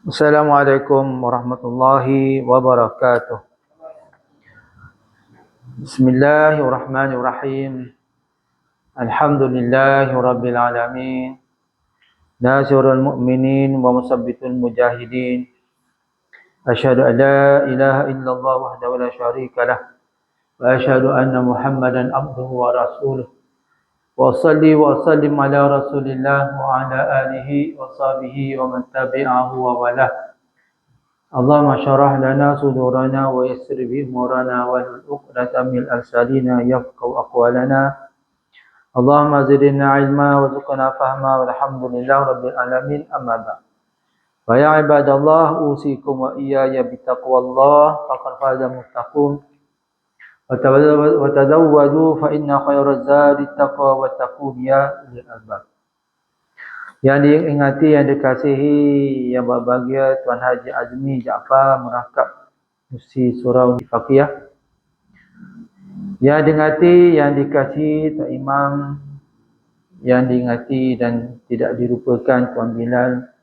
Assalamualaikum warahmatullahi wabarakatuh. Bismillahirrahmanirrahim. Alhamdulillahi rabbil alamin. Nasirul mu'minin wa musabbitul mujahidin. Asyhadu an la ilaha illallah wahdahu la syarika lah. Wa asyhadu anna Muhammadan abduhu wa rasuluh. Wa salli wa sallim ala Rasulillah wa ala alihi wa sahbihi wa man tabi'ahu wa walah. Allahumma syarah lana sudurana wa yassir bi umurana wa hlul 'uqdatam min lisanina yafqahu aqwalana. Allahumma zidna ilma wa zidna fahma walhamdulillahi rabbil alamin, amma ba'd. Wa ya ibadallah, usikum wa iyaya bittaqwallah faqad faza muttaqun. Wa tazawwadu fa inna khairaz zadi taqwa wa taqun ya ulil albab. Yang diingati, yang dikasihi, yang berbahagia Tuan Haji Azmi Jaafar Merakab Musi Surau Faqihah. Yang diingati, yang dikasihi Tuan Imam, yang diingati dan tidak dilupakan Tuan Bilal.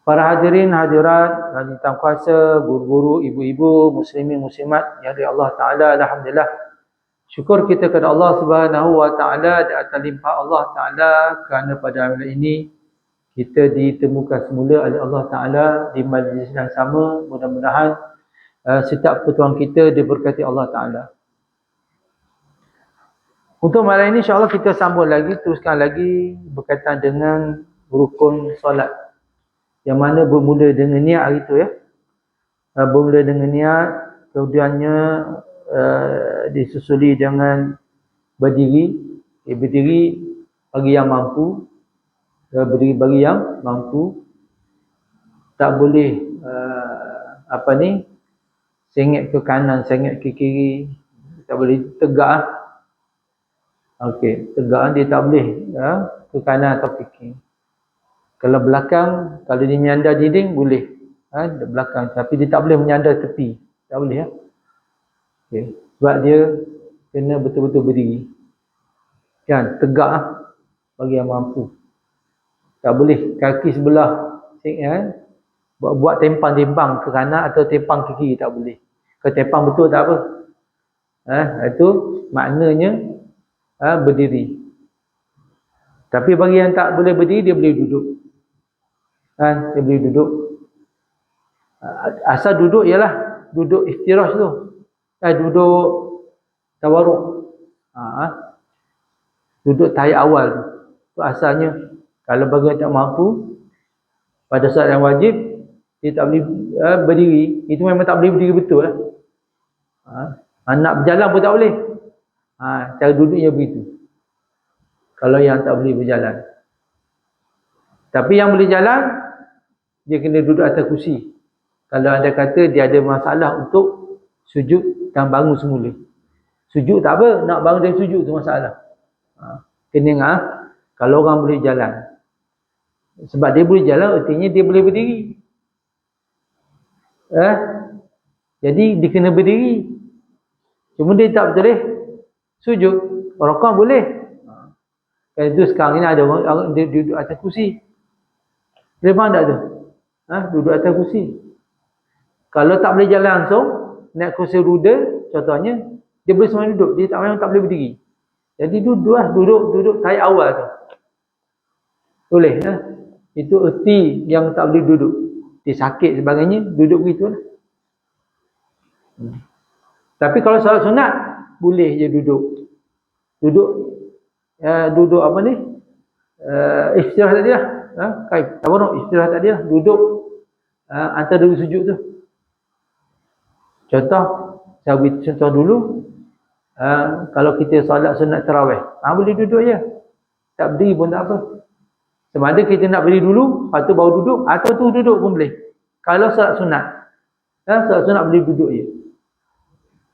Para hadirin hadirat, hadirin tamu kuasa, guru-guru, ibu-ibu, muslimin muslimat yang dari Allah Ta'ala, alhamdulillah. Syukur kita kepada Allah Subhanahu wa Ta'ala di atas limpah Allah Ta'ala kerana pada malam ini kita ditemukan semula oleh Allah Ta'ala di majlis yang sama. Mudah-mudahan setiap pertemuan kita diberkati Allah Ta'ala. Untuk malam ini insya-Allah kita sambung lagi, teruskan lagi berkaitan dengan rukun solat, yang mana bermula dengan niat hari itu ya. Bermula dengan niat, kemudiannya disusuli dengan berdiri. Berdiri bagi yang mampu, berdiri bagi yang mampu. Tak boleh sengit ke kanan, sengit ke kiri. Tak boleh tegak. Okey, tegak dia tak boleh ke kanan atau ke kiri. Kalau belakang, kalau dia menyandar dinding boleh belakang, tapi dia tak boleh menyandar tepi. Tak boleh ya. Okay. Sebab dia kena betul-betul berdiri. Kan, tegak bagi yang mampu. Tak boleh kaki sebelah buat tempang-tempang ke kanan atau tempang ke kiri, tak boleh. Kalau tempang betul tak apa. Itu maknanya berdiri. Tapi bagi yang tak boleh berdiri, dia boleh duduk. Dia boleh duduk. Asal duduk ialah duduk iftirash tu. Duduk tawarruk. Duduk tahiyat awal tu. Tu asalnya. Kalau bagi yang tak mampu, pada saat yang wajib, dia tak boleh berdiri. Itu memang tak boleh berdiri betul lah. Nak berjalan pun tak boleh. Cara duduknya begitu. Kalau yang tak boleh berjalan. Tapi yang boleh jalan, dia kena duduk atas kursi. Kalau anda kata dia ada masalah untuk sujud dan bangun semula. Sujud tak apa, nak bangun dari sujud tu masalah. Kena kalau orang boleh jalan. Sebab dia boleh jalan, artinya dia boleh berdiri. Jadi dia kena berdiri. Cuma dia tak boleh sujud. Rukuk boleh. Kan itu sekarang ini ada orang dia duduk atas kursi. Boleh faham tak tu? Duduk atas kursi. Kalau tak boleh jalan langsung, naik kursi roda, contohnya, dia boleh semua duduk. Dia memang tak boleh berdiri. Jadi duduk tahiyat awal tu. Boleh. Itu erti yang tak boleh duduk. Dia sakit sebagainya, duduk begitu lah. Tapi kalau solat sunat, boleh je duduk. Duduk apa ni? Istirahat tadi lah. Istirahat tadi lah. Duduk antara dua sujud tu. Saya beri contoh dulu. Kalau kita solat sunat tarawih, boleh duduk je. Tak berdiri pun tak apa. Sama ada kita nak berdiri dulu, lepas tu baru duduk, atau tu duduk pun boleh. Kalau solat sunat, solat sunat boleh duduk je.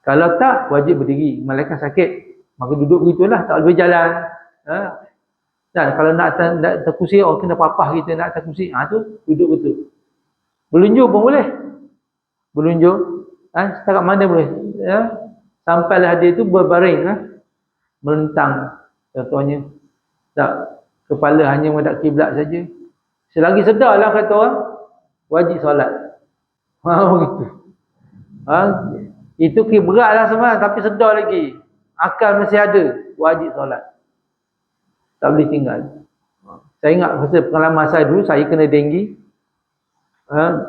Kalau tak, wajib berdiri. Malaikat sakit, maka duduk begitulah, tak boleh jalan. Dan kalau nak atas kursi, orang kena papah kita nak atas kursi, tu duduk betul. Berlunjuk pun boleh. Berlunjuk. Setakat mana boleh. Sampailah dia tu berbaring. Melentang. Contohnya. Tak. Kepala hanya menghadap kiblat saja. Selagi sedarlah kata orang. wajib solat. Begitu. Itu beratlah sebenarnya, tapi sedar lagi. Akal masih ada, wajib solat. Tak boleh tinggal. Saya ingat masa pengalaman saya dulu, saya kena denggi.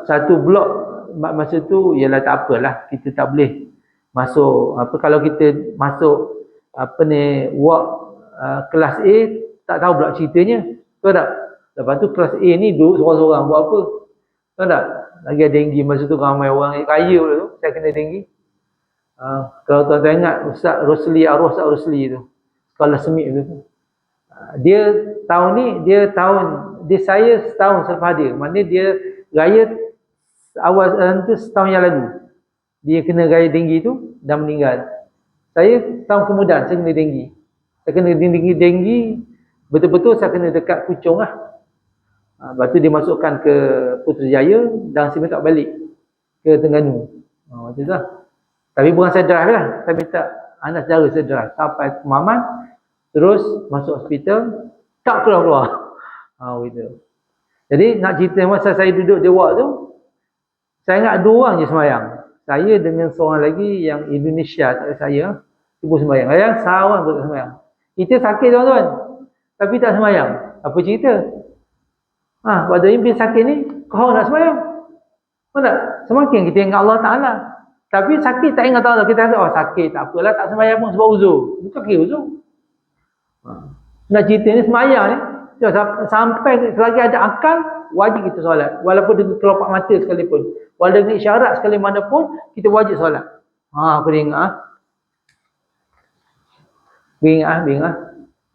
Satu blok masa tu, ialah tak apalah, kita tak boleh masuk. Kalau kita masuk ward kelas A, tak tahu pula ceritanya. Tahu tak? Lepas tu kelas A ni duduk seorang-seorang buat apa? Tahu tak? Lagi ada denggi masa tu, ramai orang kaya pula tu, saya kena denggi. Kalau tuan-tuan ingat Ustaz Rosli, Ustaz Rosli tu, sekolah semik tu. Dia saya setahun selepas dia. Maknanya dia raya awal tu setahun yang lalu. Dia kena raya denggi tu dan meninggal. Saya tahun kemudian saya kena denggi. Saya kena denggi betul-betul saya kena dekat Puchong lah. Lepas tu dia masukkan ke Putrajaya dan saya minta balik ke Terengganu. Macam tu lah. Tapi bukan saya drive lah. Saya minta anak saudara saya drive sampai ke Maman, terus masuk hospital, tak keluar-keluar. Gitu. Jadi nak cerita masa saya duduk di ward tu, saya ingat 2 orang je sembahyang. Saya dengan seorang lagi yang Indonesia, tak ada saya, ibu sembahyang. Yang seorang pun tak sembahyang. Kita sakit tuan-tuan, tapi tak sembahyang. Apa cerita? Pada bila sakit ni, kau nak sembahyang. Tak? Semakin kita ingat Allah Ta'ala. Tapi sakit tak ingat Allah. Kita kata, sakit tak apalah, tak sembahyang pun sebab uzur. Bukan kira uzur. Nak cerita ni sembahyang ni, sampai selagi ada akal, wajib kita solat. Walaupun dengan kelopak mata sekalipun. Walaupun dengan isyarat sekali mana pun, kita wajib solat. Apa dia ingat? Ingat.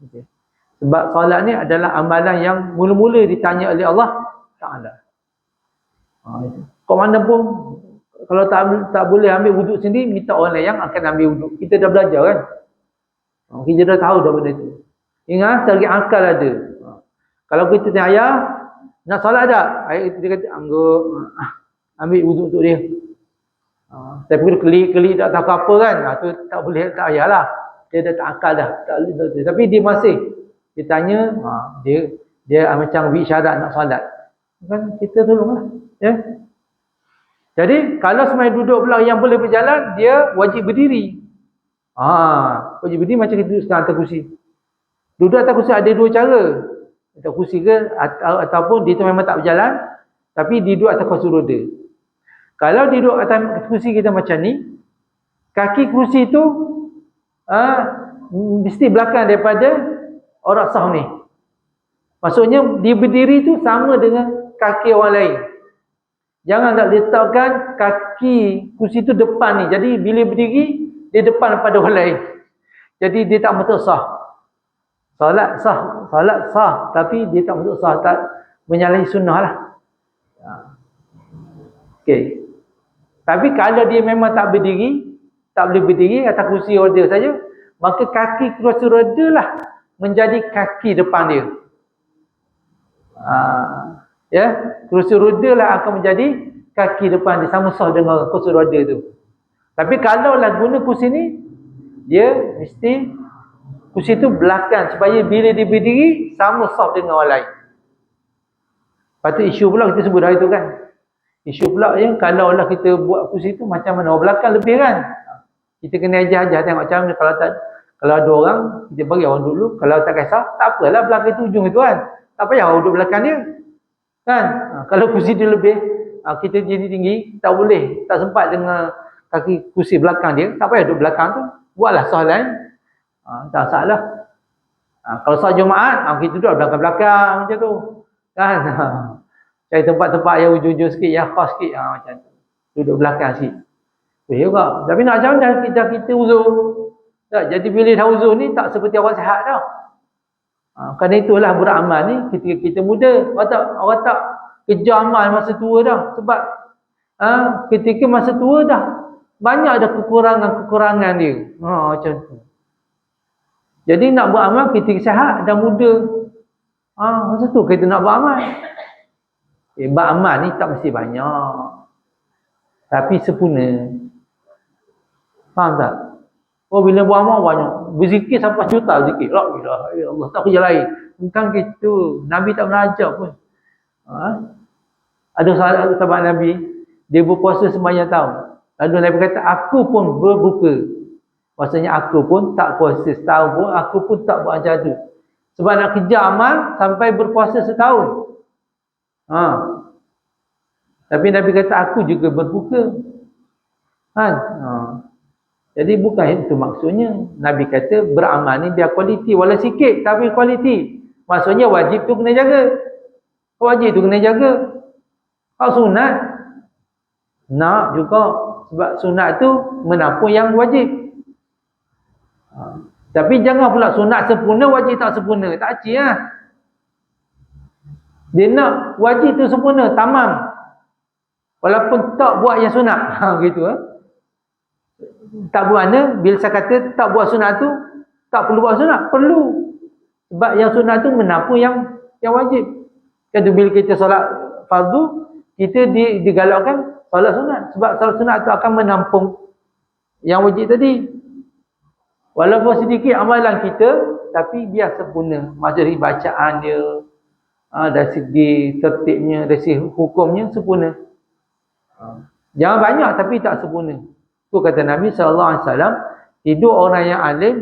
Okay. Sebab solat ni adalah amalan yang mula-mula ditanya oleh Allah Ta'ala. Kau mana pun, kalau tak boleh ambil wuduk sendiri, minta orang lain yang akan ambil wuduk. Kita dah belajar kan? Kita dah tahu dah benda tu. Ingat, selagi akal ada. Kalau kita tanya ayah, nak solat tak? Ayah dia kata, ambil wuduk untuk dia. Saya pergi kelik-kelik tak tahu apa kan. Tu tak boleh, tak payahlah. Dia dah tak akal dah. Tapi dia masih. Dia tanya, dia macam syarat nak solat. Kan kita tolonglah. Ya? Jadi, kalau semai duduk pula yang boleh berjalan, dia wajib berdiri. Wajib berdiri macam kita duduk sekarang atas kursi. Duduk atas kursi ada 2 cara. Atas kursi ke, ataupun dia tu memang tak berjalan, tapi dia duduk atas kursi roda. Kalau dia duduk atas kursi kita macam ni, kaki kursi tu mesti belakang daripada orang sah ni. Maksudnya dia berdiri tu sama dengan kaki orang lain. Jangan tak letakkan kaki kursi tu depan ni. Jadi bila berdiri, dia depan daripada orang lain. Jadi dia tak betul sah. Salat sah, tapi dia tak betul sah, tak menyalahi sunnah lah. Okey. Tapi kalau dia memang tak berdiri, tak boleh berdiri atas kursi roda saja, maka kaki kursi roda lah menjadi kaki depan dia. Kursi roda lah akan menjadi kaki depan dia, sama sah dengan kursi roda tu. Tapi kalau lah guna kursi ni, dia mesti kursi tu belakang supaya bila dia berdiri sama sah dengan orang lain. Lepas tu isu pula kita sebut hari tu kan. Isu pula yang kalau lah kita buat kursi tu macam mana, orang belakang lebih kan. Kita kena ajar-ajar tengok macam mana. Kalau ada orang, kita bagi orang dulu. Kalau tak kisah, tak apalah belakang tu ujung itu kan. Tak payah orang duduk belakang dia. Kan? Kalau kursi dia lebih, kita jadi tinggi, tak boleh, tak sempat dengan kaki kursi belakang dia, tak payah duduk belakang tu. Buatlah sah lain. Tak salah. Kalau sah Jumaat, kita duduk belakang-belakang macam tu. Kan? Cari tempat-tempat yang ujung-ujung sikit, yang khas sikit. Macam tu. Duduk belakang sikit. Boleh juga. Tapi nak macam mana kita uzur. Tak, jadi bila dah uzur ni, tak seperti orang sihat tau. Kerana itulah beramal ni, ketika kita muda, orang tak kejar amal masa tua dah. Sebab ketika masa tua dah, banyak ada kekurangan-kekurangan dia. Macam tu. Jadi nak beramal ketika sihat dan muda. Masa tu kita nak beramal. Beramal ni tak mesti banyak. Tapi sempurna. Faham tak? Bila beramal banyak. Berzikir sampai juta zikir. La ilaha illallah. Tak kerja lain. Bukan gitu. Nabi tak pernah ajar pun. Ada sahabat Nabi, dia berpuasa sembahyang tahun. Lalu Nabi kata, aku pun berbuka. Maksudnya aku pun tak puasa setahun pun, aku pun tak buat macam tu. Sebab nak kejar amal sampai berpuasa setahun. Tapi Nabi kata aku juga berbuka. Jadi bukan itu maksudnya. Nabi kata beramal ni biar kualiti. Walau sikit tapi kualiti. Maksudnya wajib tu kena jaga. Wajib tu kena jaga. Kalau sunat, nak juga. Sebab sunat tu menampung yang wajib. Tapi jangan pula sunat sempurna, wajib tak sempurna. Tak acik lah. Dia nak wajib tu sempurna, tamam. Walaupun tak buat yang sunat. Gitu lah. Tak buat mana, bila saya kata tak buat sunat tu, tak perlu buat sunat. Perlu. Sebab yang sunat tu menampung yang wajib. Kan bila kita solat fardu, kita digalakkan solat sunat. Sebab solat sunat tu akan menampung yang wajib tadi. Walaupun sedikit amalan kita, tapi biar sempurna. Maksudnya bacaan dia, dari segi tertibnya, dari segi hukumnya sempurna. Jangan banyak tapi tak sempurna. Itu kata Nabi SAW, hidup orang yang alim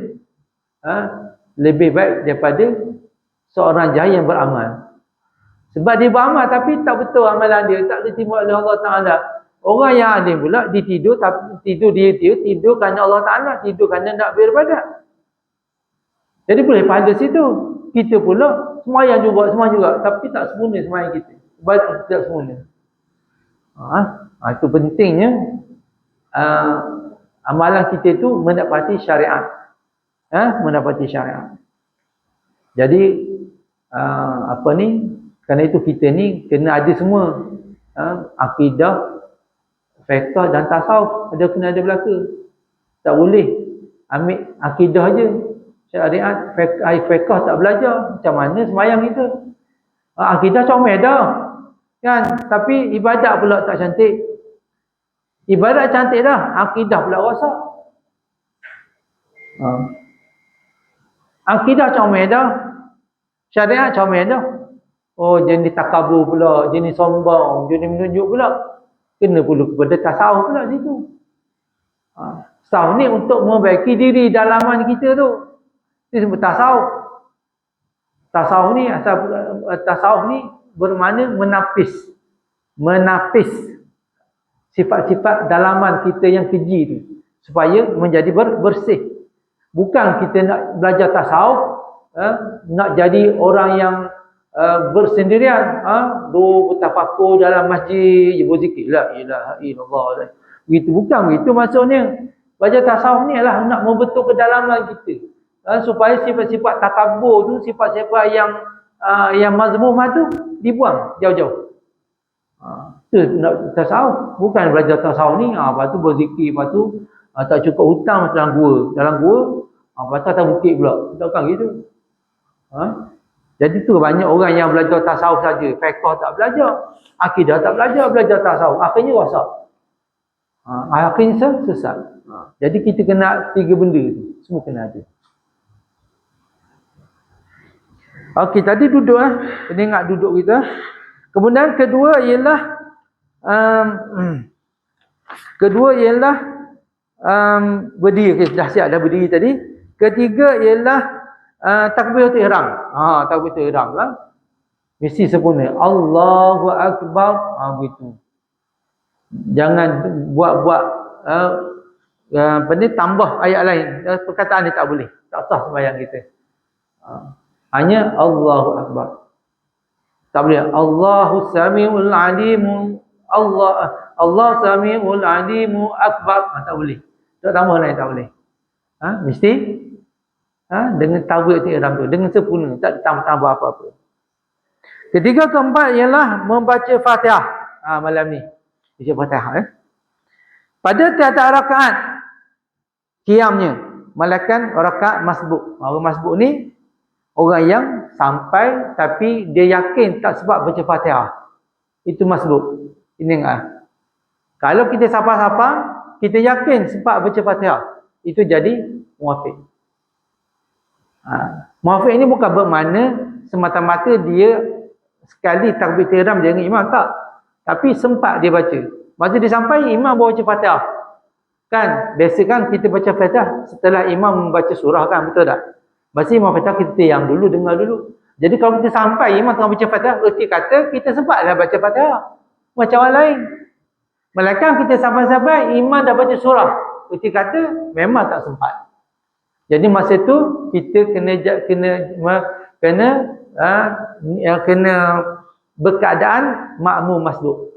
lebih baik daripada seorang jahil yang beramal. Sebab dia beramal tapi tak betul amalan dia, tak diterima oleh Allah Ta'ala. Orang yang alim pula dia tidur, tapi tidur kerana Allah Ta'ala, tidur kerana nak beribadat. Jadi boleh pada situ. Kita pula semayang juga, tapi tak sempurna semayang kita. Ibadat tidak sempurna. Itu pentingnya amalan kita itu mendapati syariat. Mendapati syariat. Jadi kerana itu kita ni kena ada semua. Akidah, fiqh dan tasawuf kena ada belaka. Tak boleh ambil akidah je. Syariat, fiqh tak belajar. Macam mana semayang kita? Akidah comel dah. Kan? Tapi ibadat pula tak cantik. Ibadat cantik dah, akidah pula rosak. Akidah comel dah. Syariat comel dah. Oh, jenis takabur pula, jenis sombong, jenis menunjuk pula. Kena perlu kepada tasawuf pula situ. Tasawuf ni untuk membaiki diri dalaman kita tu. Itu sebut tasawuf. Tasawuf ni bermakna menapis. Menapis sifat-sifat dalaman kita yang keji tu. Supaya menjadi bersih. Bukan kita nak belajar tasawuf, nak jadi orang yang bersendirian, bertafakur dalam masjid, berzikir la ilaha illallah. Begitu, bukan begitu maksudnya. Belajar tasawuf ni adalah nak membentuk kedalaman kita, supaya sifat-sifat takabur tu, sifat-sifat yang mazmumah tu dibuang jauh-jauh. Itu nak tasawuf. Bukan belajar tasawuf ni, lepas tu berzikir, lepas tu tak cukup hutang dalam gua, lepas tu atas bukit pula. Bukan gitu. Jadi tu banyak orang yang belajar tasawuf saja, fiqh tak belajar, akidah tak belajar tasawuf, akhirnya rosak. Akhirnya sesat. Jadi kita kena 3 benda tu, semua kena ada. Okey, tadi duduk kena ingat duduk kita. Kemudian kedua ialah berdiri. Okay, dah siap dah berdiri tadi. Ketiga ialah takbiratul ihram. Takbiratul ihram lah. Mesti sempurna. Allahu Akbar. Begitu. Jangan buat tambah ayat lain. Perkataan ni tak boleh. Tak sah sembahyang kita. Hanya Allahu Akbar. Tak boleh. Allahu Samiul Alimu. Allah Samiul Alimu Akbar. Tak boleh. Tak tambah lain tak boleh. Mesti dengan takbiratul ihram tu, dengan sempurna, tak tambah apa-apa. Ketiga, keempat ialah membaca Fatihah. Malam ni baca Fatihah. Pada tiap-tiap rakaat qiyamnya, malakan rakaat masbuk. Orang masbuk ni orang yang sampai tapi dia yakin tak sebab baca Fatihah. Itu masbuk. Ini kalau kita sapa-sapa, kita yakin sebab baca Fatihah, itu jadi muafiq. Muafiq ini bukan bermakna semata-mata dia sekali takbiratul ihram dia dengan imam, tak. Tapi sempat dia baca. Masa dia sampai, imam baru baca Fatihah. Kan, biasa kan kita baca Fatihah setelah imam membaca surah kan, betul tak? Masa imam Fatihah kita diam dulu, dengar dulu. Jadi kalau kita sampai imam tengah baca Fatihah, erti kata kita sempatlah baca Fatihah. Macam orang lain. Melainkan kita sampai-sampai imam dah baca surah, erti kata memang tak sempat. Jadi masa tu kita kena berkeadaan makmum masbuk.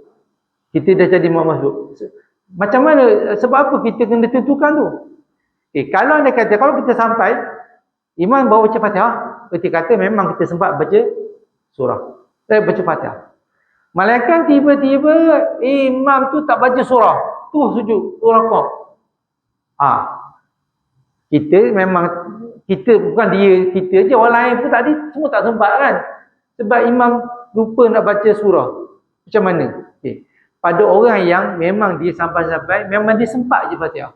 Kita dah jadi makmum masbuk. Macam mana? Sebab apa kita kena tentukan tu? Kalau anda kata kalau kita sampai imam bawa baca Fatihah, erti kata memang kita sempat baca surah. Baca Fatihah. Malaikat tiba-tiba imam tu tak baca surah, tu sujud, tu rakaat. Kita bukan dia, kita je, orang lain pun tadi semua tak sempat kan. Sebab imam lupa nak baca surah. Macam mana? Pada orang yang memang dia sampai-sampai, memang dia sempat je Fatihah.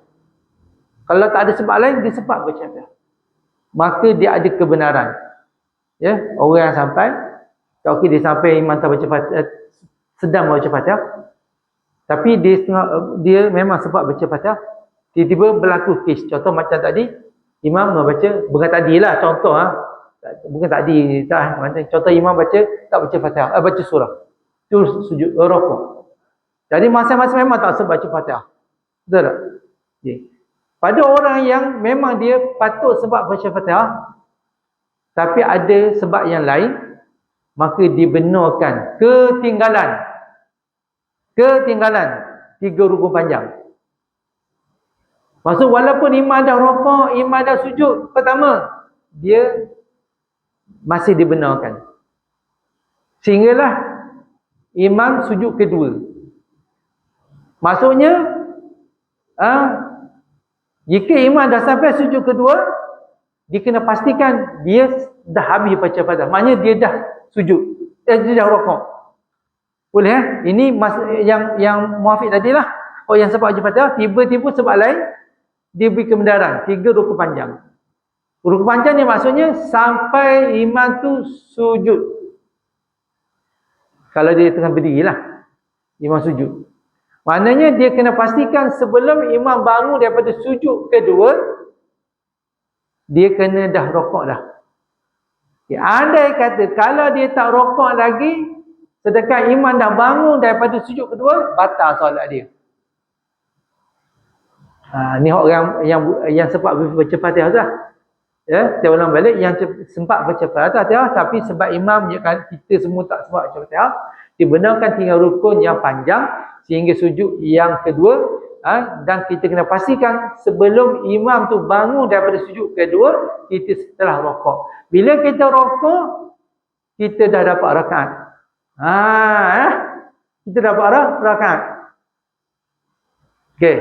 Kalau tak ada sebab lain, dia sempat baca Fatihah, maka dia ada kebenaran. Ya, orang yang sampai, okey dia sampai imam tak baca Fatihah, sedang baca Fatihah, tapi dia memang sempat baca Fatihah, tiba-tiba berlaku kes. Contoh macam tadi, imam baca, bukan tadi lah contoh, bukan tadi, contoh imam baca, tak baca Fatihah, baca surah, tu sujud, rukuk. Jadi masing-masing memang tak sempat baca Fatihah. Betul tak? Pada orang yang memang dia patut sebab baca Fatihah, tapi ada sebab yang lain, maka dibenarkan ketinggalan 3 rukun panjang. Maksud walaupun imam dah rukuk, imam dah sujud pertama, dia masih dibenarkan. Sehinggalah imam sujud kedua. Maksudnya jika imam dah sampai sujud kedua, dia kena pastikan dia dah habis baca Fatihah. Maknanya dia dah sujud, dia dah rukuk. Boleh Ini yang muafiq tadilah. Oh, yang sebab baca Fatihah, tiba-tiba sebab lain, dia beri kebenaran 3 rukun panjang. Rukun panjang ni maksudnya sampai imam tu sujud. Kalau dia tengah berdiri lah, imam sujud. Maknanya dia kena pastikan sebelum imam bangun daripada sujud kedua, dia kena dah rokok dah. Andai kata kalau dia tak rokok lagi, sedangkan imam dah bangun daripada sujud kedua, batal solat dia. Ni orang yang sempat baca Fatihah dah. Ya, saya ulang balik, yang sempat baca Fatihah tapi sebab imam kita semua tak sempat baca Fatihah, dibenarkan tinggal rukun yang panjang sehingga sujud yang kedua, dan kita kena pastikan sebelum imam tu bangun daripada sujud kedua, kita setelah rokok. Bila kita rokok, kita dah dapat rakaat. Kita dapat rakaat. Okey.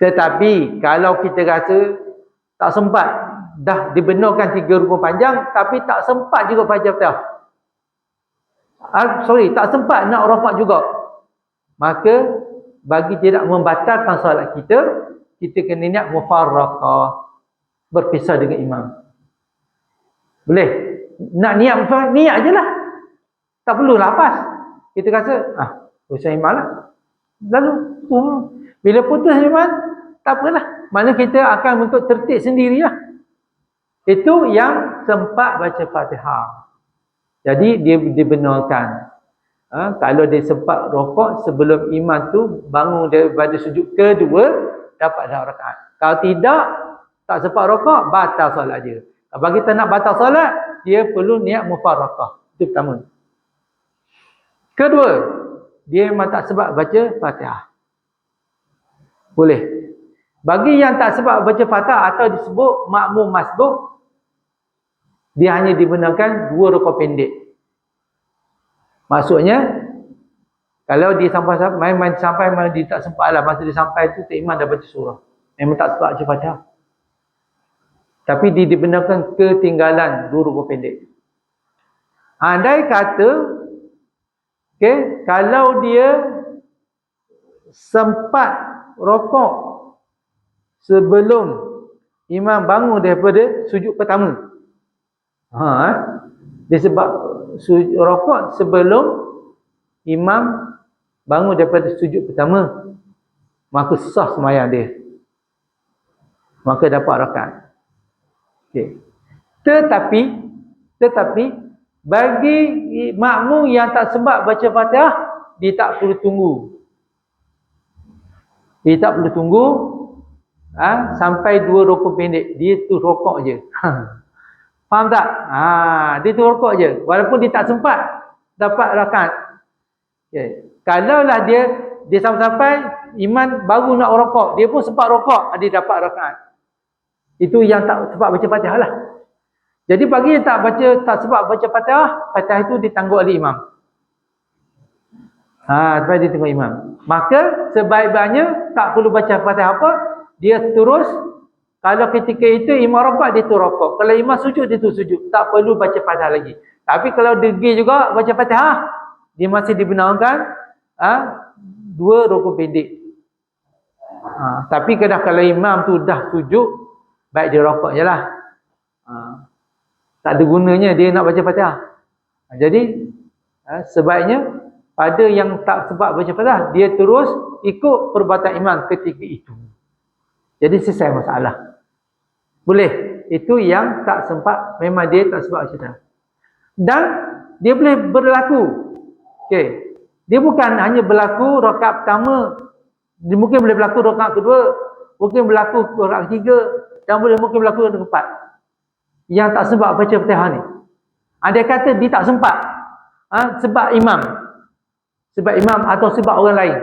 Tetapi kalau kita rasa tak sempat, dah dibenarkan 3 rukun panjang tapi tak sempat juga baca Fatihah, tak sempat nak rakaat juga, maka bagi tidak membatalkan solat kita, kita kena niat mufarraqah, berpisah dengan imam. Boleh? Nak niat je lah, tak perlu lapas. Kita rasa urusan imam lah, lalu bila putus imam, tak apalah, mana kita akan bentuk tertib sendirilah. Itu yang sempat baca Fatihah. Jadi dia dibenarkan. Kalau dia sempat rokok sebelum imam tu bangun daripada sujud kedua, dapat dah rakaat. Kalau tidak, tak sempat rokok, batal solat dia. Bagi kita nak batal solat, dia perlu niat mufarraqah. Itu pertama. Kedua, dia memang tak sebab baca Fatihah. Boleh. Bagi yang tak sebab baca Fatihah atau disebut makmum masbuk, dia hanya dibenarkan 2 rakaat pendek. Maksudnya, kalau dia sampai dia tak sempat lah, masa dia sampai tu imam dah baca surah, memang tak sempat baca Fatihah, tapi dia dibenarkan ketinggalan 2 rakaat pendek. Andai kata kalau dia sempat rokok sebelum imam bangun daripada sujud pertama, dia sebab rokok sebelum imam bangun daripada sujud pertama, maka sah sembahyang dia. Maka dapat rakaat. Okey. Tetapi bagi makmum yang tak sempat baca Fatihah, dia tak perlu tunggu. Dia tak perlu tunggu sampai 2 rukuk pendek. Dia tu rokok je. Faham tak? Dia tu rokok je. Walaupun dia tak sempat dapat rakaat. Okay. Kalaulah dia sampai imam baru nak rokok, dia pun sempat rokok, dia dapat rakaat. Itu yang tak sempat baca Fatihah lah. Jadi bagi yang tak sempat baca Fatihah, Fatihah itu ditangguh oleh imam. Supaya ditangguh imam. Maka sebaik-baiknya tak perlu baca Fatihah apa, dia terus. Kalau ketika itu imam rokok, dia tu rokok. Kalau imam sujud, dia tu sujud. Tak perlu baca Fatihah lagi. Tapi kalau degil juga baca Fatihah, dia masih dibenarkan 2 rukuk pendek. Tapi kalau imam tu dah sujud, baik dia rokok je lah. Tak ada gunanya dia nak baca Fatihah. Jadi sebaiknya pada yang tak sempat baca Fatihah, dia terus ikut perbuatan imam ketika itu. Jadi selesai masalah. Boleh. Itu yang tak sempat, memang dia tak sempat baca Fatihah. Dan dia boleh berlaku. Okey. Dia bukan hanya berlaku rakaat pertama, dia mungkin boleh berlaku rakaat kedua, mungkin berlaku rakaat ketiga, dan mungkin berlaku rakaat keempat. Yang tak sempat baca Fatihah ni. Dia kata dia tak sempat sebab imam. Sebab imam atau sebab orang lain.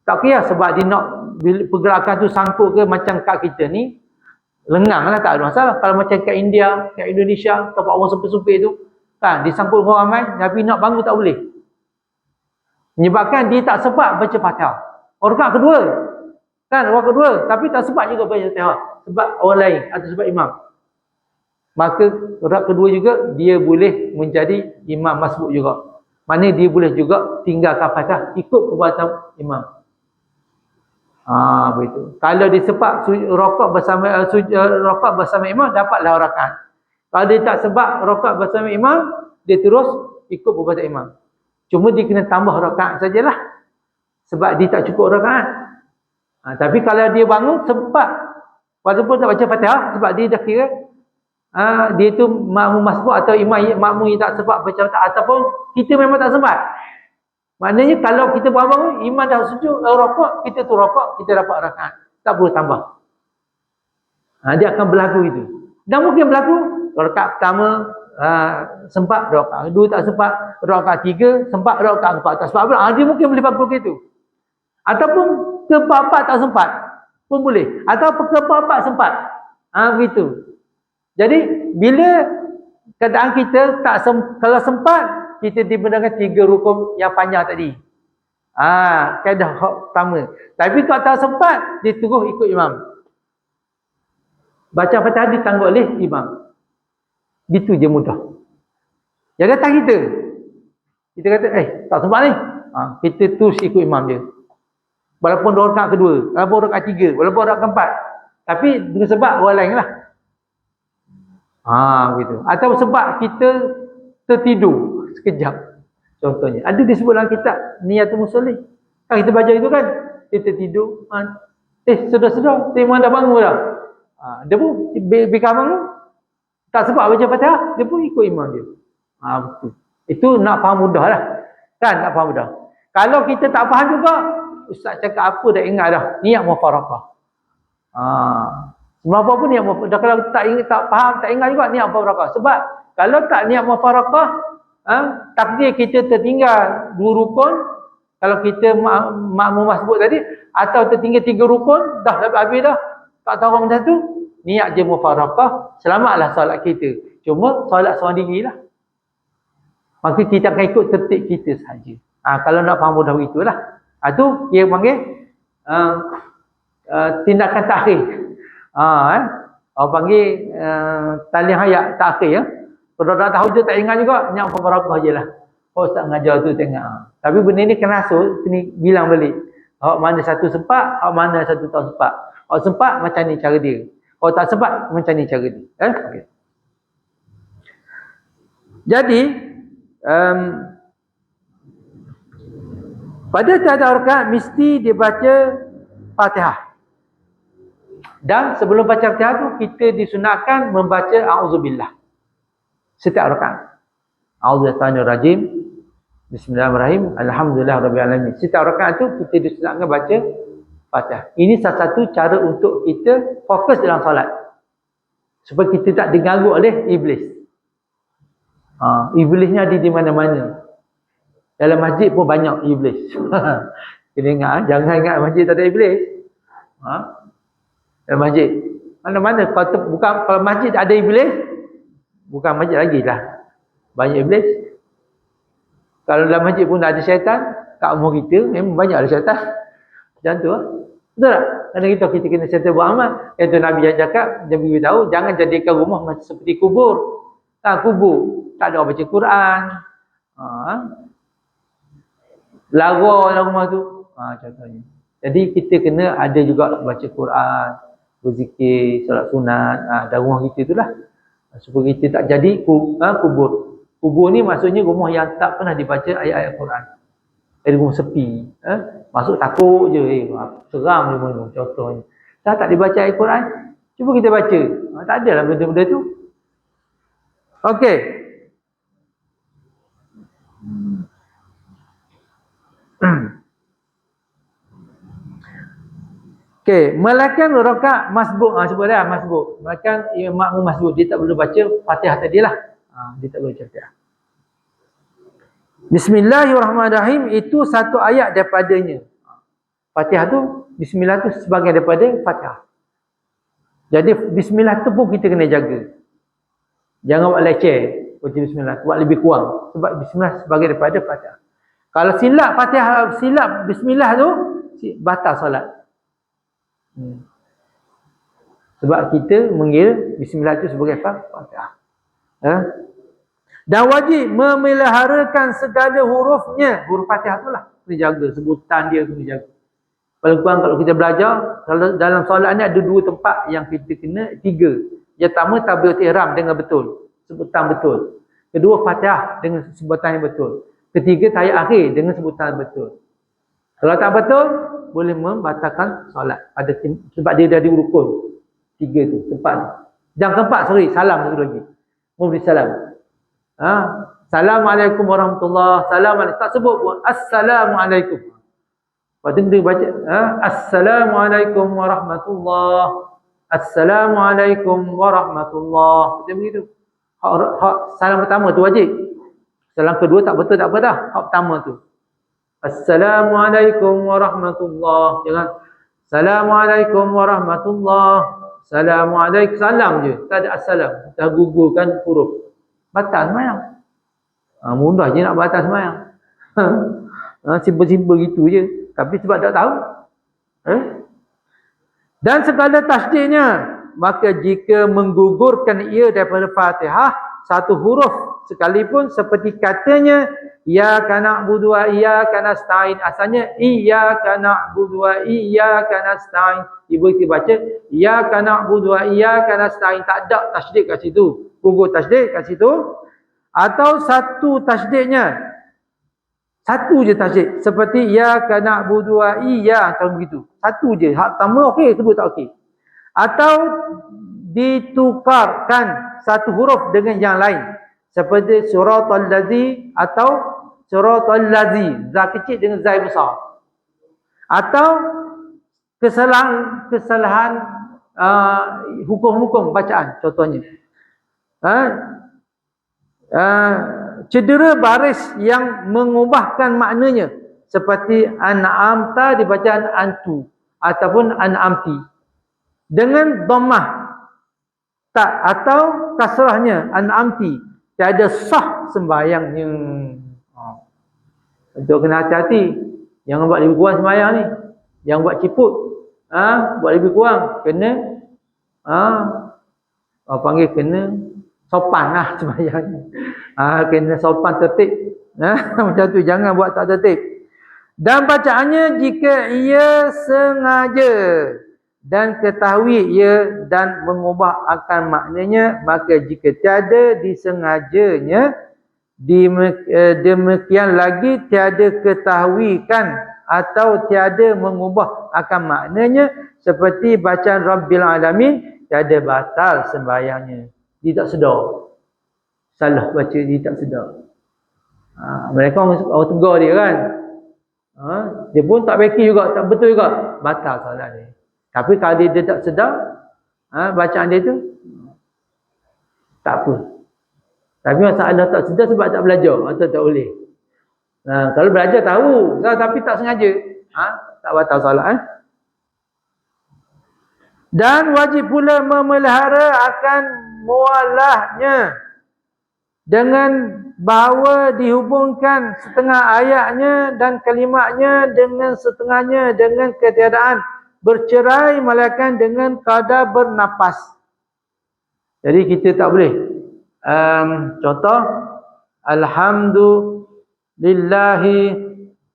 Tak kira sebab dia nak pergerakan tu sangkut ke, macam kat kita ni lengang lah, tak ada masalah. Kalau macam kat India, kat Indonesia, tempat orang sempit-sempit tu kan, disangkut orang ramai, Nabi nak bangun tak boleh. Menyebabkan dia tak sempat baca Fatihah. Rakaat kedua. Kan, rakaat kedua. Tapi tak sempat juga baca Fatihah. Sebab orang lain atau sebab imam. Maka rakaat kedua juga, dia boleh menjadi imam masbuk juga. Maknanya dia boleh juga tinggalkan Fatihah, ikut perbuatan imam. Begitu. Kalau dia sempat rakaat bersama imam, dapatlah rakaat. Kalau dia tak sempat rakaat bersama imam, dia terus ikut perbuatan imam. Cuma dia kena tambah rakaat sajalah. Sebab dia tak cukup rakaat. Tapi kalau dia bangun sempat, walaupun tak baca Fatihah, sebab dia dah kira dia tu makmum masbuk atau imam makmum yang tak sempat baca Fatihah, ataupun kita memang tak sempat. Maknanya kalau kita bangun, imam dah sujud, rakaat, kita tu rakaat, kita dapat rakaat. Tak perlu tambah. Dia akan berlaku itu. Dan mungkin berlaku rakaat pertama sempat, rakaat kedua tak sempat, rakaat tiga sempat, rakaat empat tak sempat. Dia mungkin boleh berlaku begitu. Ataupun keempat tak sempat pun boleh. Atau keempat sempat. Begitu. Jadi bila keadaan kita kalau sempat, kita dibenarkan 3 rukun yang panjang tadi. Kaedah pertama. Tapi kalau tak sempat, dia terus ikut imam. Baca Fatihah ditangguh oleh imam. Gitu je mudah. Jadi datang kita. Kita kata, tak sempat ni. Kita terus ikut imam je. Walaupun rakaat kedua, walaupun rakaat tiga, walaupun rakaat keempat. Tapi dengan sebab orang lain lah. Begitu. Atau sebab kita tertidur sekejap. Contohnya. Ada disebut dalam kitab Niyatul Musolli. Kan kita baca itu kan. Kita tidur. Sedar-sedar. Imam dah bangun dah. Dia pun bila bangun. Tak sempat baca Fatihah. Dia pun ikut imam dia. Betul. Itu nak faham mudah lah. Kan nak faham mudah. Kalau kita tak faham juga. Ustaz cakap apa dah ingat dah. Niat mufarakah. Apa pun niat mufarakah. Kalau tak faham, tak ingat juga niat mufarakah. Sebab kalau tak niat mufarakah, takdir kita tertinggal 2 rukun. Kalau kita makmum masbuk tadi, atau tertinggal 3 rukun, dah habis dah. Tak tahu macam tu, niat je mufarakah, selamatlah solat kita. Cuma solat seorang diri lah. Maka kita akan ikut tertib kita sahaja. Kalau nak faham mudah begitulah. Itu dia panggil tindakan takhir. Orang panggil tali hayat takhir. Kalau dah tahu je tak ingat juga, niat mufarakah je lah. Ustaz mengajar tu tengok. Tapi benda ni kena asal, kena bilang balik. Awak mana satu sempat, awak mana satu tak sempat. Awak sempat, macam ni cara dia. Awak tak sempat, macam ni cara dia. Okay. Jadi, Pada tiada rakaat mesti dibaca Fatihah. Dan sebelum baca Fatihah tu kita disunatkan membaca A'udzubillah setiap rakaat. A'udzubillahiminarrajim. Bismillahirrahmanirrahim. Alhamdulillahirabbil alamin. Setiap rakaat tu kita disunatkan baca Fatihah. Ini salah satu cara untuk kita fokus dalam solat. Supaya kita tak diganggu oleh iblis. Iblisnya ada di mana-mana. Dalam masjid pun banyak iblis. Kena ingat, jangan ingat masjid tak ada iblis. Dalam masjid. Mana-mana. Kalau masjid ada iblis, bukan masjid lagi lah. Banyak iblis. Kalau dalam masjid pun ada syaitan, kat rumah kita memang banyak ada syaitan. Macam tu lah. Betul tak? Kerana kita kena syaitan buat amal. Itu Nabi yang cakap, dia beritahu, jangan jadikan rumah macam seperti kubur. Kubur. Tak ada orang baca Quran. Lara dalam rumah tu. Contohnya. Jadi kita kena ada juga baca Quran, berzikir, solat sunat dalam rumah kita itulah. Supaya kita tak jadi kubur. Kubur ni maksudnya rumah yang tak pernah dibaca ayat-ayat Quran. Ada rumah sepi. Masuk takut je. Seram je rumah contohnya. Tak dibaca ayat Quran. Cuba kita baca. Tak ada lah benda-benda tu. Okey. Okey, melakukan rakaat masbuk. Sebut dah masbuk. Melakukan makmum masbuk, dia tak perlu baca Fatihah tadilah. Dia tak perlu baca Fatihah. Bismillahirrahmanirrahim itu satu ayat daripadanya. Fatihah tu, bismillah tu sebagai daripada Fatihah. Jadi bismillah tu pun kita kena jaga. Jangan buat leceh baca bismillah, buat lebih kurang. Sebab bismillah sebagai daripada Fatihah. Kalau silap Fatihah, silap bismillah tu, batal solat. Sebab kita mengira bismillah tu sebagai Fatihah. Dan wajib memeliharakan segala hurufnya. Huruf Fatihah tu lah kena jaga, sebutan dia kena jaga. Paling kurang kalau kita belajar, kalau dalam solat ni ada dua tempat yang kita kena, tiga. Yang pertama takbiratul ihram dengan betul, sebutan betul. Kedua Fatihah dengan sebutan yang betul. Ketiga tahiyat akhir dengan sebutan betul. Kalau tak betul, boleh membatalkan solat. Sebab dia dah dirukun. Tiga tu tempat. Yang keempat, salam satu lagi. Memberi salam. Assalamualaikum warahmatullahi. Assalamualaikum. Tak sebut pun. Assalamualaikum. Lepas tu dia baca. Assalamualaikum warahmatullahi. Assalamualaikum warahmatullahi. Macam begitu. Hak salam pertama tu wajib. Salam kedua tak betul tak apa dah. Hak pertama tu. Assalamualaikum warahmatullahi. Jangan. Assalamualaikum warahmatullahi. Assalamualaikum. Salam je. Tak ada assalam. Dah gugurkan huruf. Batal semayang. Mudah je nak batal semayang. Simple-simple gitu je. Tapi sebab tak tahu. Dan segala tasdidnya, maka jika menggugurkan ia daripada Fatihah satu huruf sekalipun seperti katanya iyyaka na'budu wa iyyaka nasta'in, asalnya iyyaka na'budu wa iyyaka nasta'in, ibu kita baca iyyaka na'budu wa iyyaka nasta'in, tak ada tasdid kat situ, gugur tasdid kat situ. Atau satu tasdidnya, satu je tasdid seperti iyyaka na'budu wa iyyaka, atau begitu, satu je, hak pertama okey, kedua tak okey. Atau ditukarkan satu huruf dengan yang lain seperti suratal ladzi atau suratal ladzi, za kecil dengan za besar. Atau kesalahan hukum-hukum bacaan, contohnya cedera baris yang mengubahkan maknanya seperti an'amta dibaca antu ataupun an'amti dengan dhammah tak atau kasrahnya an'amti, tiada sah sembahyangnya. Itu kena hati-hati. Jangan buat lebih kurang sembahyang ni. Jangan buat ciput. Buat lebih kurang. Kena panggil kena sopan lah sembahyang ni. Kena sopan, tertib. Macam tu, jangan buat tak tertib. Dan bacaannya jika ia sengaja dan ketahui ia dan mengubah akan maknanya, maka jika tiada disengajanya Demikian lagi tiada ketahuikan atau tiada mengubah akan maknanya, seperti bacaan Rabbil Alamin tiada batal sembahyangnya. Dia tak sedar. Salah baca, dia tak sedar. Mereka orang tegur dia kan. Dia pun tak baki juga, tak betul juga, batal solat dia. Tapi kalau dia tak sedar bacaan dia tu, tak apa. Tapi masalah tak sedar sebab tak belajar atau tak boleh. Kalau belajar tahu, tapi tak sengaja, tak batal solat. Dan wajib pula memelihara akan mualahnya, dengan bahawa dihubungkan setengah ayatnya dan kalimatnya dengan setengahnya dengan ketiadaan bercerai, melainkan dengan kadar bernafas. Jadi kita tak boleh contoh alhamdulillahi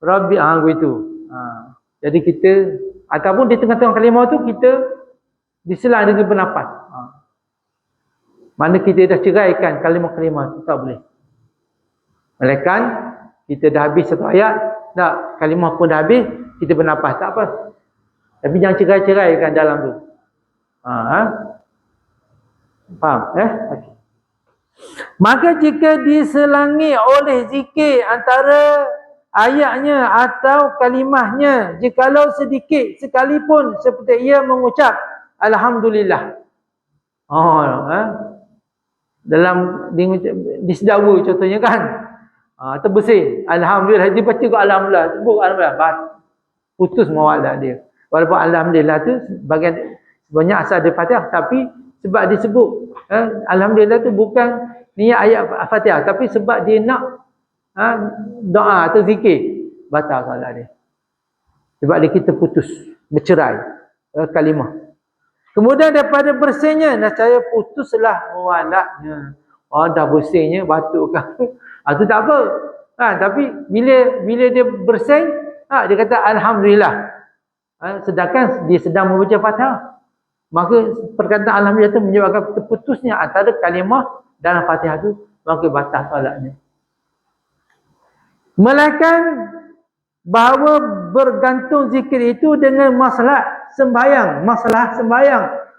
rabbi begitu. Jadi kita, ataupun di tengah-tengah kalimah tu kita diselang dengan bernafas. Mana kita dah ceraikan kalimah-kalimah tu, tak boleh. Melainkan kita dah habis satu ayat, tak, kalimah pun dah habis, kita bernafas, tak apa. Tapi jangan cerai-ceraikan dalam tu. Faham? Okay. Maka jika diselangi oleh zikir antara ayatnya atau kalimahnya, jikalau sedikit sekalipun, seperti ia mengucap alhamdulillah. Dalam disedawa contohnya kan, terbersih alhamdulillah, dia baca ke alhamdulillah, sebut alhamdulillah, putus mawalah dia. Walaupun alhamdulillah tu sebenarnya asal dia Fatihah, tapi sebab disebut alhamdulillah tu bukan niat ayat Fatihah, tapi sebab dia nak doa atau zikir, batal solat dia. Sebab dia kita putus, bercerai kalimah. Kemudian daripada bersihnya, nescaya putuslah mualahnya. Dah bersihnya, batuk kan. Itu tak apa. Tapi bila dia bersih, dia kata alhamdulillah. Sedangkan dia sedang membaca Fatihah. Maka perkataan alhamdulillah itu menyebabkan terputusnya antara kalimah dalam Fatihah itu, maka batal solatnya. Melainkan bahawa bergantung zikir itu dengan masalah sembahyang,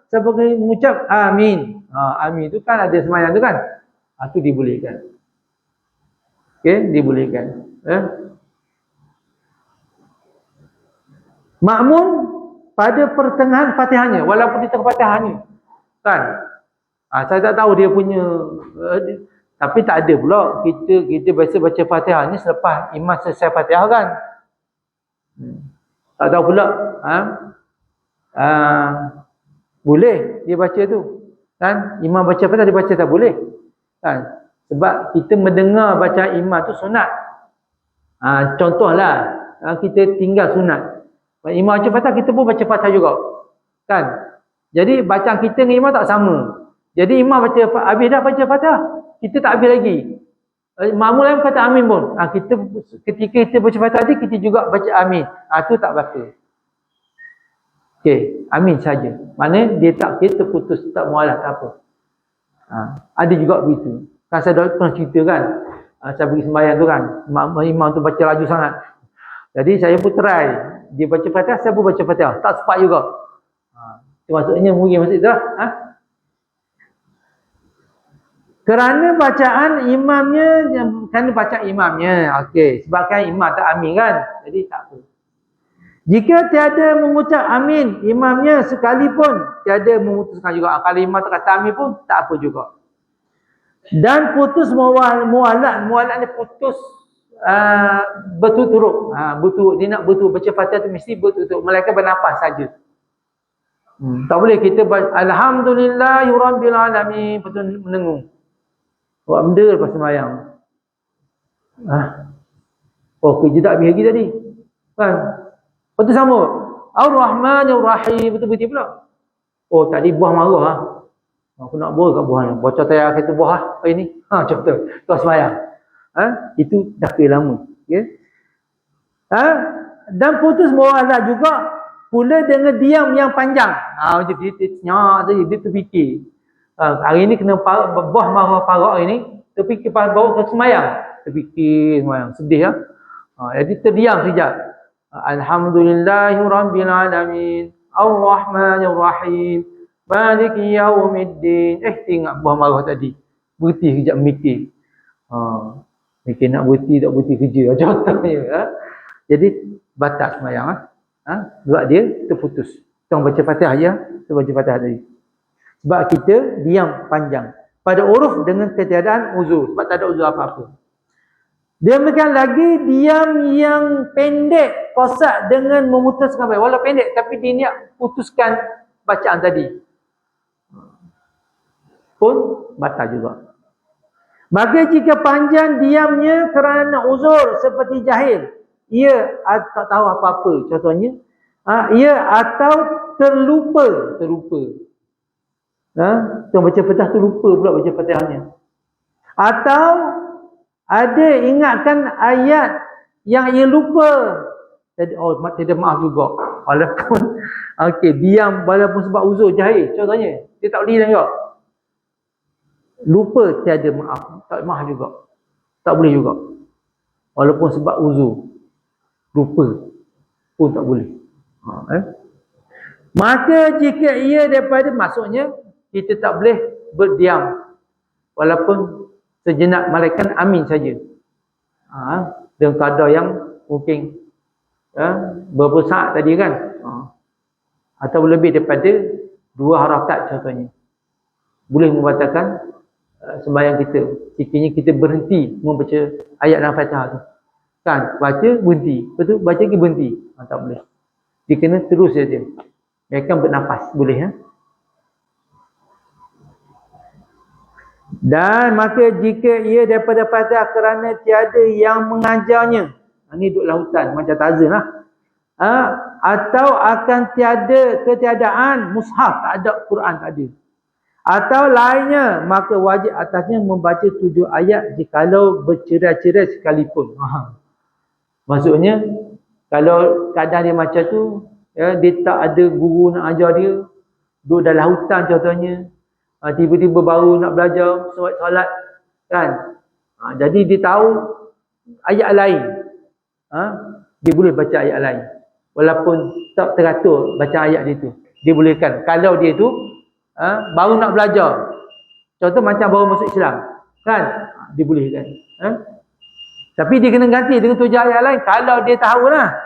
sebagai mengucap amin. Amin itu kan ada sembahyang tu kan, itu dibolehkan. Okey, dibolehkan. Makmum pada pertengahan Fatihahnya, walaupun di tengah Fatihahnya kan, saya tak tahu dia punya tapi tak ada pula kita biasa baca Fatihah ni selepas imam selesai Fatihah kan. Tak tahu pula boleh dia baca tu kan, imam baca Fatihah dia baca tak boleh kan, sebab kita mendengar bacaan imam tu sunat. Contohlah kita tinggal sunat, imam baca Fatihah, kita pun baca Fatihah juga kan. Jadi bacaan kita dengan imam tak sama. Jadi imam baca habis dah baca Fatihah, kita tak habis lagi. Makmum lain kata amin pun. Ketika kita baca Fatihah tadi, kita juga baca amin. Itu tak batal. Okey, amin saja. Maknanya dia tak kita putus, tak mualah, tak apa. Ada juga begitu. Kan saya pernah cerita kan, saya pergi sembahyang tu kan, imam tu baca laju sangat. Jadi saya pun try. Dia baca Fatihah, saya pun baca Fatihah. Tak sempat juga. Itu maksudnya mungkin masuk itulah. Kerana bacaan imamnya, okey, sebabkan imam tak amin kan, jadi tak apa. Jika tiada mengucap amin imamnya sekalipun, tiada memutuskan juga. Kalau imam tak kata amin pun tak apa juga. Dan putus mualat ni putus berturut-turut. Dia nak berturut baca Fatihah tu mesti berturut-turut, melainkan bernafas saja. Tak boleh kita alhamdulillahirabbil alamin betul menengung. Buat benda lepas sembahyang. Kerja tak habis lagi tadi. Kan? Lepas tu sama. Ar-Rahmanir-Rahim. Betul-betul pula. Tadi buah marah. Aku nak buah kat buah ni. Bocor tayar kereta buah hari ni. Contoh. Lepas sembahyang. Itu dah kira lama. Okay? Dan putus mualah juga pula dengan diam yang panjang. Macam dia senyak saja. Dia terfikir. Hari ni kena buah marah parak hari ni, terfikir bawa ke semayang. terfikir sembahyang, sedih lah. Jadi terdiam sekejap. Alhamdulillahirabbil alamin, Ar-Rahmanir-Rahim, Maliki yaumiddin. Tengok buah marah tadi. Berhenti sekejap mikir. Mikir nak berhenti tak berhenti kerja. Contohnya. Jadi batas sembahyang. Sebab dia terputus. Kita baca Fatihah je. Kita baca Fatihah tadi. Sebab kita diam panjang. Pada uruf dengan ketiadaan uzur. Sebab tak ada uzur apa-apa. Demikian lagi diam yang pendek, qasad dengan memutuskan baik. Walau pendek tapi dia niat putuskan bacaan tadi. Pun batal juga. Maka jika panjang diamnya kerana uzur seperti jahil, ia tak tahu apa-apa, contohnya, ia atau terlupa. Tuan baca Fatihah terlupa pula baca Fatihahnya. Atau ada ingatkan ayat yang ia lupa. Jadi tidak maaf juga. Walaupun diam walaupun sebab uzur jahil, contohnya, dia tak boleh juga. Lupa tiada maaf, tak maaf juga. Tak boleh juga. Walaupun sebab uzur, lupa pun tak boleh. Maka jika ia daripada, maksudnya kita tak boleh berdiam walaupun sejenak, malaikat amin saja. Dengan kadar yang mungkin berapa saat tadi kan, atau lebih daripada 2 harakat contohnya, boleh membatalkan sembahyang kita. Sekiranya kita berhenti membaca ayat dalam Fatihah tu, kan, baca berhenti, lepas tu baca lagi berhenti, tak boleh. Dia kena terus saja. Dia akan bernafas, boleh. Dan maka jika ia daripada Fatihah kerana tiada yang mengajarnya, ini duduk lautan macam tazan lah, atau akan ketiadaan mushaf, tak ada Quran, tak ada, atau lainnya, maka wajib atasnya membaca 7 ayat jikalau bercerai-cerai sekalipun. Maksudnya kalau keadaan dia macam tu, dia tak ada guru nak ajar dia, duduk dalam hutan contohnya, tiba-tiba baru nak belajar solat kan, jadi dia tahu ayat lain, dia boleh baca ayat lain walaupun tak teratur baca ayat dia tu, dia bolehkan. Kalau dia tu baru nak belajar, contoh macam baru masuk Islam kan, dia bolehkan. Tapi dia kena ganti dengan 7 ayat lain kalau dia tahulah.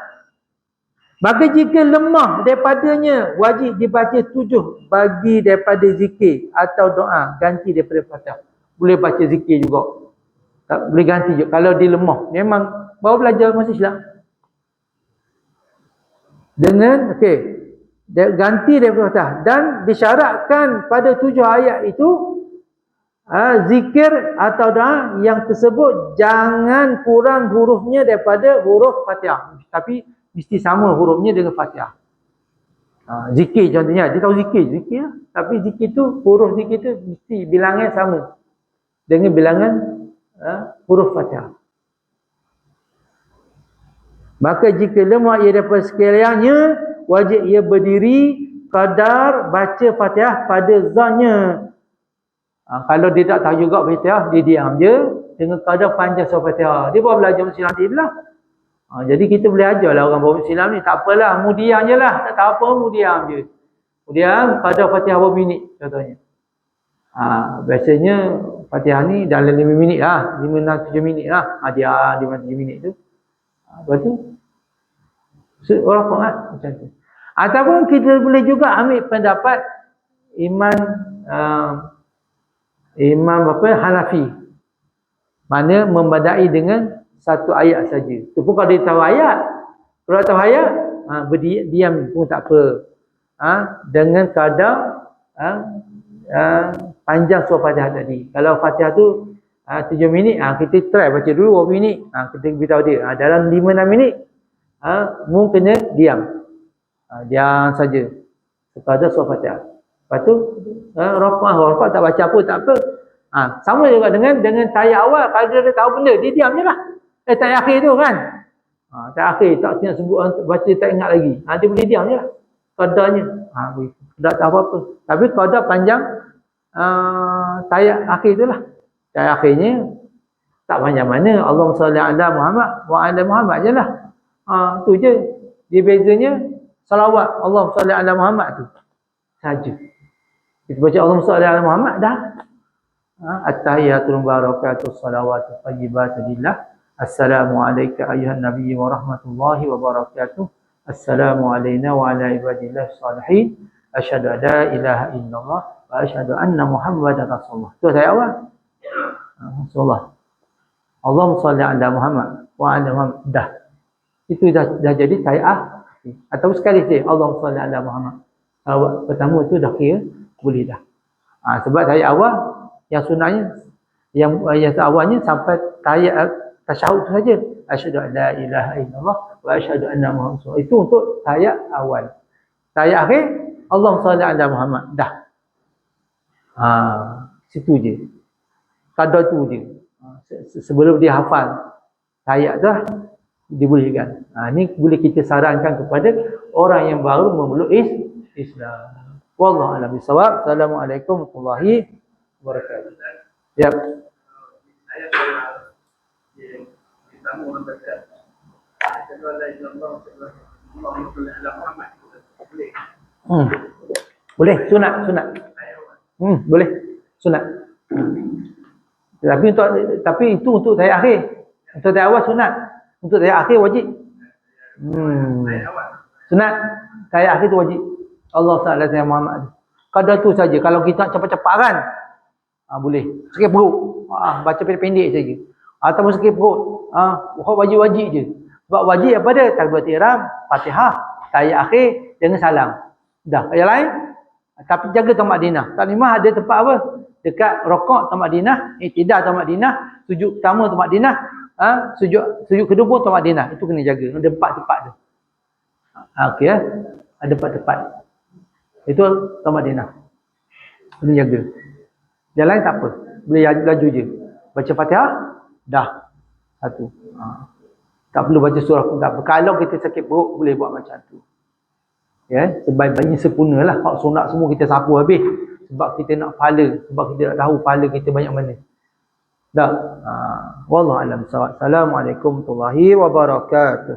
Maka jika lemah daripadanya, wajib dibaca 7 bagi daripada zikir atau doa, ganti daripada Fatihah. Boleh baca zikir juga, tak boleh ganti juga kalau dia lemah, memang baru belajar masuk Islam. Dengan ganti daripada Fatihah, dan disyaratkan pada 7 ayat itu zikir atau doa yang tersebut jangan kurang hurufnya daripada huruf Fatihah, tapi mesti sama hurufnya dengan Fatihah. Zikir contohnya, dia tahu zikir lah. Tapi zikir tu, huruf zikir tu mesti bilangan sama dengan bilangan huruf Fatihah. Maka jika lemah ia daripada sekaliannya, wajib ia berdiri kadar baca Fatihah pada zannya. Kalau dia tak tahu juga Fatihah, dia diam je dengan kadar panjang surah Fatihah. Dia baru belajar Islam nanti lah. Jadi kita boleh ajarlah orang baru Islam ni, tak apalah, mu diam je lah, tak tahu apa, mu diam je. Kemudian pada Fatihah berapa minit contohnya. Biasanya Fatihah ni dalam 5 minit lah, 5-7 minit lah. Dia 5-7 minit tu. Lepas tu orang Quran macam tu. Ataupun kita boleh juga ambil pendapat Imam Hanafi, mana membadai dengan 1 ayat saja. Tu pun kalau dia tahu ayat. Kalau tahu ayat, berdiam pun tak apa. Dengan kadar panjang surah Fatihah tadi. Kalau Fatihah tu 7 minit, kita try baca dulu 2 minit. Kita beritahu dia, dalam 5-6 minit, mu kena diam. Diam saja. Sekadar surah Fatihah. Lepas tu, rafa'ah tak baca apa, tak apa. Sama juga dengan tayar awal. Kalau dia tahu benda, dia diam je lah. Tayar akhir tu kan. Tayar akhir, tak nak sebut, baca tak ingat lagi. Dia boleh diam je lah. Kadarnya. Tak tahu apa-apa. Tapi kadar panjang tayar akhir tu lah. Tayar akhirnya, Tak panjang mana. Allahumma salli ala Muhammad wa ala Muhammad je lah. Tu je. Dia bezanya salawat Allahumma salli ala Muhammad tu saja. Kita baca Allahumma salli ala Muhammad dah. At-tahiyatul mubarakatuh salawatu thayyibatu lillah. Assalamu alayka ayyuhan nabiy wa rahmatullahi wa barakatuh. Assalamu alayna wa ala ibadillah salihin. Asyhadu an la ilaha illallah wa asyhadu anna Muhammadan rasulullah. Tu saya awal. Rasulullah. Allahumma salli ala Muhammad wa ala Muhammad. Dah. Itu dah jadi tayyah. Atau sekali saja Allahumma salli ala Muhammad. Pertama tu dah kira boleh dah. Sebab tayyah awal yang sunahnya yang awalnya sampai tayyah tasyahud tu saja. Asyhadu an la ilaha illallah wa asyhadu anna Muhammadan rasulullah. Itu untuk tayyah awal. Tayyah akhir Allahumma salli ala Muhammad. Dah. Situ je. Kadar tu je. Sebelum dia hafal tayyah dah dibolehkan. Ni boleh kita sarankan kepada orang yang baru memeluk Islam. Wallahu a'lam bishawab. Assalamualaikum warahmatullahi wabarakatuh. Ya. Boleh, sunat. Boleh, sunat. Tapi itu untuk tayyah akhir. Untuk tayyah awal sunat. Untuk tayyah akhir wajib. Sunat. Tayyah akhir tu wajib. Allah Ta'ala Sayyidina Muhammad. Kadar tu saja. Kalau kita nak cepat-cepat kan, boleh. Sakit perut. Baca pendek-pendek saja. Ataupun sakit perut. Wajib-wajib je. Sebab wajib apa dia? Takbiratul ihram, Fatihah, tayyah akhir dengan salam. Dah. Yang lain? Tapi jaga tamak dinah. Taklimah ada tempat apa? Dekat rokok tamak dinah, i'tidal tamak dinah, sujud pertama tamak dinah, sujud kedua pun tamak dinah. Itu kena jaga. Ada 4 tempat tu. Okey ya. Ada 4 tempat. Itu tamak dinah. Kena jaga. Yang lain tak apa. Boleh laju je. Baca Fatihah, dah. Satu. Tak perlu baca surah pun tak apa. Kalau kita sakit perut, boleh buat macam tu. Ya, sebaik-baiknya sempurnalah. Hak sunat semua kita sapu habis. Sebab kita nak pahala. Sebab kita nak tahu pahala kita banyak mana. Dah. Wallahu a'lam. Assalamualaikum warahmatullahi wabarakatuh.